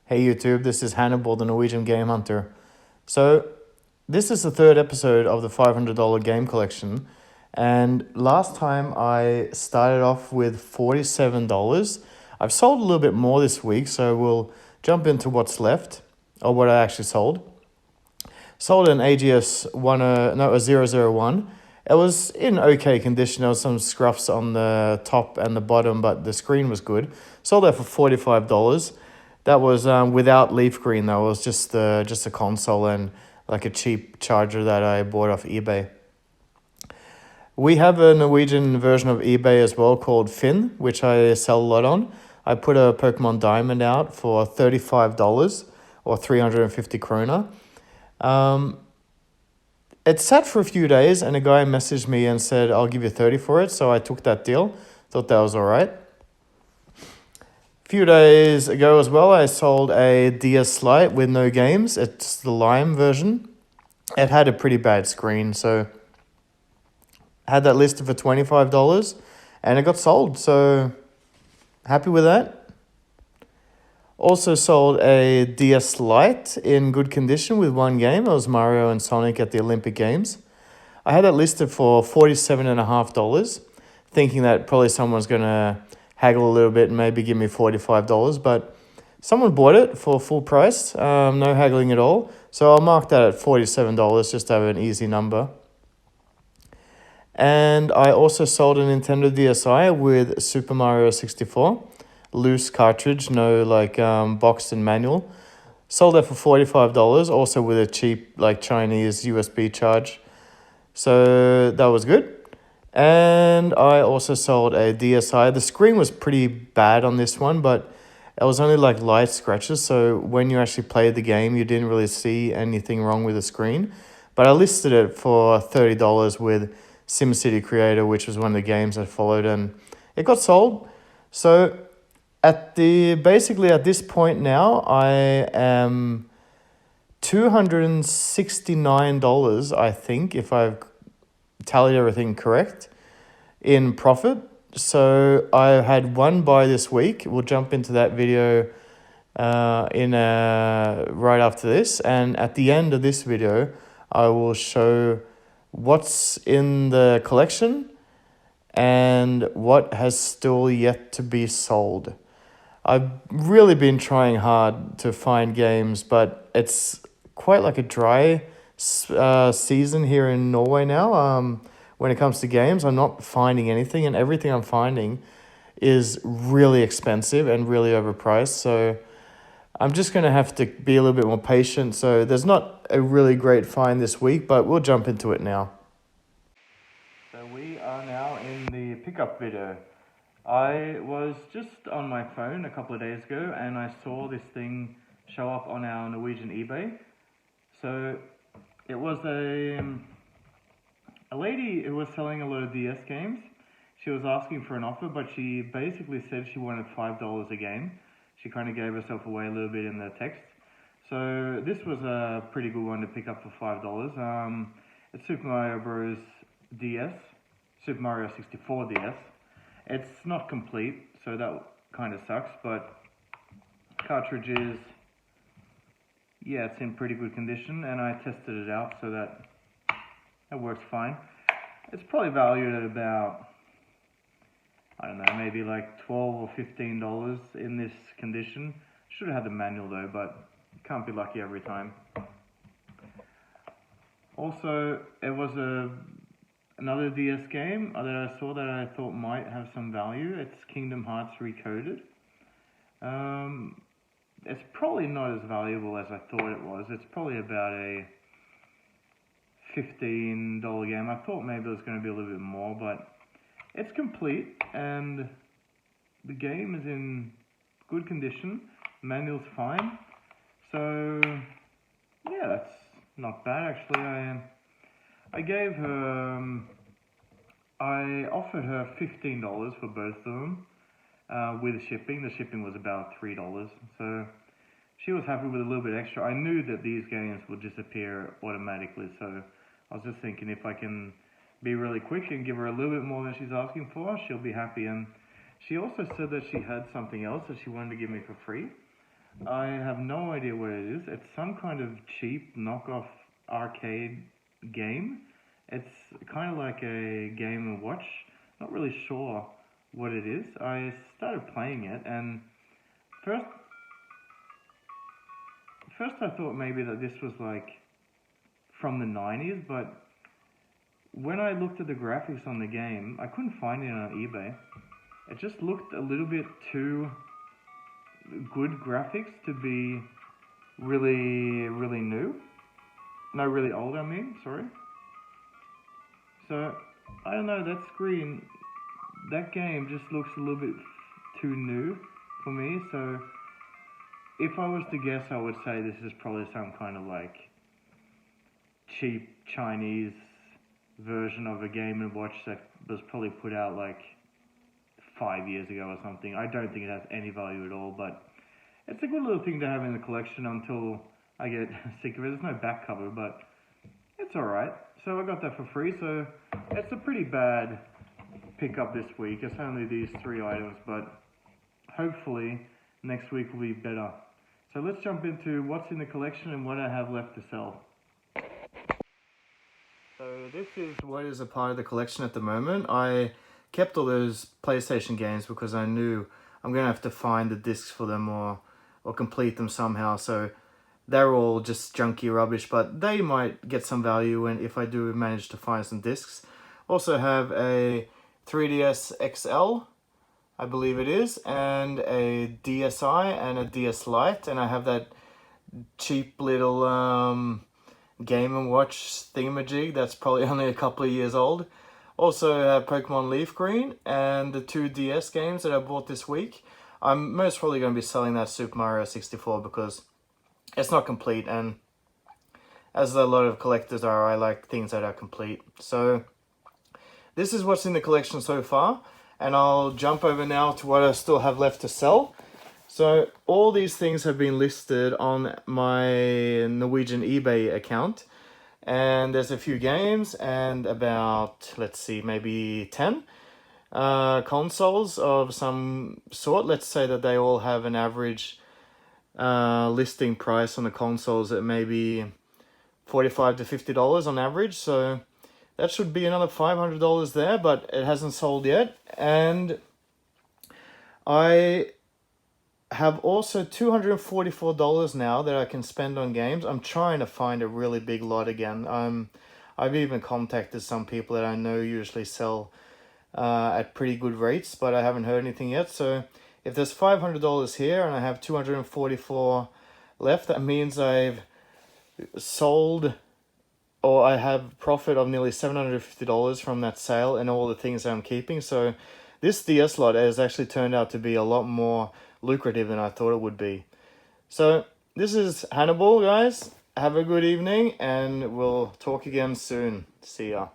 Hey YouTube, this is Hannibal, the Norwegian Game Hunter. So, this is the third episode of the $500 game collection. And last time I started off with $47. I've sold a little bit more this week, so we'll jump into what's left, or what I actually sold. Sold an AGS a 001. It was in okay condition. There was some scruffs on the top and the bottom, but the screen was good. Sold that for $45. That was without leaf green though. It was just a console and like a cheap charger that I bought off eBay. We have a Norwegian version of eBay as well called Finn, which I sell a lot on. I put a Pokemon Diamond out for $35 or 350 krona. It sat for a few days and a guy messaged me and said, I'll give you 30 for it. So I took that deal. Thought that was all right. A few days ago as well, I sold a DS Lite with no games. It's the Lime version. It had a pretty bad screen, so I had that listed for $25 and it got sold. So happy with that. Also sold a DS Lite in good condition with one game. It was Mario and Sonic at the Olympic Games. I had that listed for $47.50, thinking that probably someone's going to haggle a little bit and maybe give me $45, but someone bought it for full price, no haggling at all. So I'll mark that at $47 just to have an easy number. And I also sold a Nintendo DSi with Super Mario 64. Loose cartridge, no boxed and manual. Sold that for $45, also with a cheap Chinese USB charge. So that was good. And I also sold a DSi. The screen was pretty bad on this one, but it was only light scratches. So when you actually played the game, you didn't really see anything wrong with the screen. But I listed it for $30 with SimCity Creator, which was one of the games I followed, and it got sold. So basically at this point now, I am $269, I think, if I've tallied everything correct, in profit. So I had one buy this week. We'll jump into that video right after this. And at the end of this video, I will show what's in the collection and what has still yet to be sold. I've really been trying hard to find games, but it's quite like a dry season here in Norway now. When it comes to games, I'm not finding anything, and everything I'm finding is really expensive and really overpriced. So I'm just going to have to be a little bit more patient. So there's not a really great find this week, but we'll jump into it now. So we are now in the pickup video. I was just on my phone a couple of days ago and I saw this thing show up on our Norwegian eBay. So it was a lady who was selling a lot of DS games. She was asking for an offer, but she basically said she wanted $5 a game. She kind of gave herself away a little bit in the text. So this was a pretty good one to pick up for $5. It's Super Mario Bros. DS, Super Mario 64 DS. It's not complete, so that kind of sucks, but cartridges, yeah, it's in pretty good condition, and I tested it out, so that works fine. It's probably valued at about, I don't know, maybe like $12 or $15 in this condition. Should have had the manual though, but can't be lucky every time. Also, it was another DS game that I saw that I thought might have some value. It's Kingdom Hearts Recoded. It's probably not as valuable as I thought it was. It's probably about a $15 game. I thought maybe it was going to be a little bit more, but it's complete and the game is in good condition. Manual's fine. So yeah, that's not bad actually. I gave her, I offered her $15 for both of them with shipping. The shipping was about $3, so she was happy with a little bit extra. I knew that these games would disappear automatically, so I was just thinking if I can be really quick and give her a little bit more than she's asking for, she'll be happy. And she also said that she had something else that she wanted to give me for free. I have no idea what it is. It's some kind of cheap knockoff arcade game. It's kind of like a Game & Watch. Not really sure what it is. I started playing it, and first I thought maybe that this was like from the 90s, but when I looked at the graphics on the game, I couldn't find it on eBay. It just looked a little bit too good graphics to be really new. No, really old, I mean, sorry. So, I don't know, that screen, that game just looks a little bit too new for me, so if I was to guess, I would say this is probably some kind of like cheap Chinese version of a Game & Watch that was probably put out like 5 years ago or something. I don't think it has any value at all, but it's a good little thing to have in the collection until I get sick of it. There's no back cover, but it's alright. So I got that for free, so it's a pretty bad pickup this week. It's only these 3 items, but hopefully next week will be better. So let's jump into what's in the collection and what I have left to sell. So this is what is a part of the collection at the moment. I kept all those PlayStation games because I knew I'm going to have to find the discs for them or complete them somehow. So they're all just junky rubbish, but they might get some value if I do manage to find some discs. Also have a 3DS XL, I believe it is, and a DSi and a DS Lite, and I have that cheap little Game & Watch thingamajig that's probably only a couple of years old. Also have Pokemon Leaf Green and the 2 DS games that I bought this week. I'm most probably going to be selling that Super Mario 64 because it's not complete, and as a lot of collectors are, I like things that are complete. So this is what's in the collection so far, and I'll jump over now to what I still have left to sell. So all these things have been listed on my Norwegian eBay account, and there's a few games and about, let's see, maybe 10 consoles of some sort. Let's say that they all have an average listing price on the consoles at maybe $45 to $50 on average, so that should be another $500 there, but it hasn't sold yet. And I have also $244 now that I can spend on games. I'm trying to find a really big lot again. I've even contacted some people that I know usually sell at pretty good rates, but I haven't heard anything yet. So if there's $500 here and I have 244 left, that means I've sold, or I have profit of nearly $750 from that sale and all the things that I'm keeping. So this DS lot has actually turned out to be a lot more lucrative than I thought it would be. So this is Hannibal, guys. Have a good evening, and we'll talk again soon. See ya.